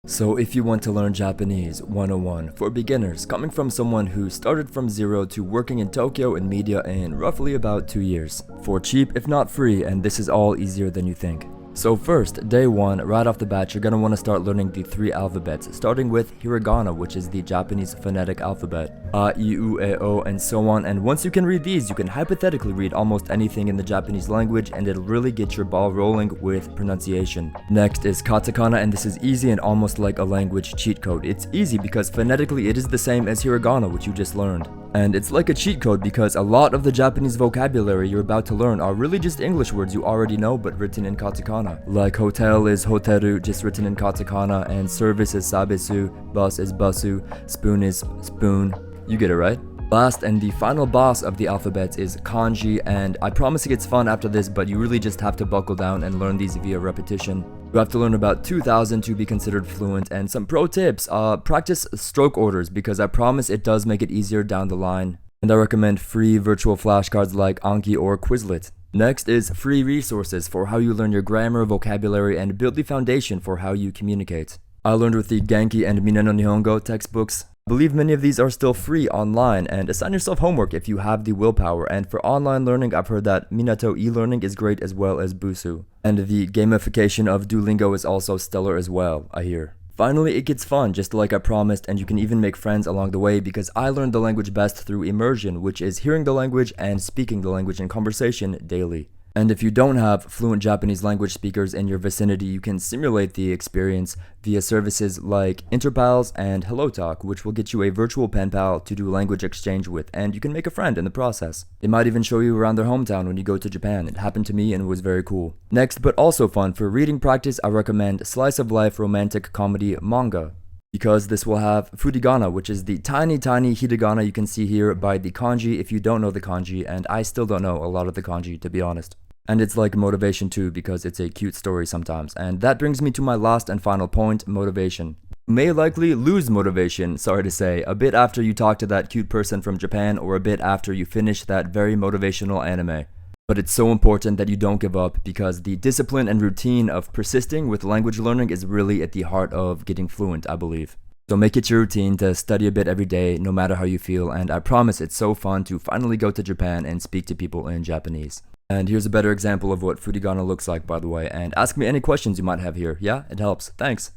So if you want to learn Japanese 101 for beginners, coming from someone who started from zero to working in Tokyo in media in roughly about 2 years, for cheap if not free, and this is all easier than you think. So first, day 1, right off the bat, you're going to want to start learning the 3 alphabets, starting with hiragana, which is the Japanese phonetic alphabet, a, I, U, E, O, and so on. And once you can read these, you can hypothetically read almost anything in the Japanese language, and it'll really get your ball rolling with pronunciation. Next is katakana, and this is easy and almost like a language cheat code. It's easy because phonetically it is the same as hiragana, which you just learned. And it's like a cheat code because a lot of the Japanese vocabulary you're about to learn are really just English words you already know but written in katakana. Like hotel is hoteru, just written in katakana, and service is sabesu, bus is basu, spoon is spoon. You get it, right? Last and the final boss of the alphabet is kanji, and I promise it gets fun after this, but you really just have to buckle down and learn these via repetition. You have to learn about 2,000 to be considered fluent, and some pro tips, practice stroke orders because I promise it does make it easier down the line. And I recommend free virtual flashcards like Anki or Quizlet. Next is free resources for how you learn your grammar, vocabulary, and build the foundation for how you communicate. I learned with the Genki and Mina no Nihongo textbooks. I believe many of these are still free online, and assign yourself homework if you have the willpower. And for online learning, I've heard that Minato e-learning is great as well as Busu. And the gamification of Duolingo is also stellar as well, I hear. Finally, it gets fun, just like I promised, and you can even make friends along the way because I learned the language best through immersion, which is hearing the language and speaking the language in conversation daily. And if you don't have fluent Japanese language speakers in your vicinity, you can simulate the experience via services like Interpals and HelloTalk, which will get you a virtual pen pal to do language exchange with, and you can make a friend in the process. They might even show you around their hometown when you go to Japan. It happened to me and was very cool. Next, but also fun, for reading practice, I recommend slice of life romantic comedy Manga, because this will have furigana, which is the tiny hiragana you can see here by the kanji if you don't know the kanji, and I still don't know a lot of the kanji, to be honest. And it's like motivation too, because it's a cute story sometimes. And that brings me to my last and final point, motivation. You may likely lose motivation, sorry to say, a bit after you talk to that cute person from Japan or a bit after you finish that very motivational anime. But it's so important that you don't give up because the discipline and routine of persisting with language learning is really at the heart of getting fluent, I believe. So make it your routine to study a bit every day, no matter how you feel, and I promise it's so fun to finally go to Japan and speak to people in Japanese. And here's a better example of what furigana looks like, by the way, and ask me any questions you might have here. Yeah, it helps. Thanks.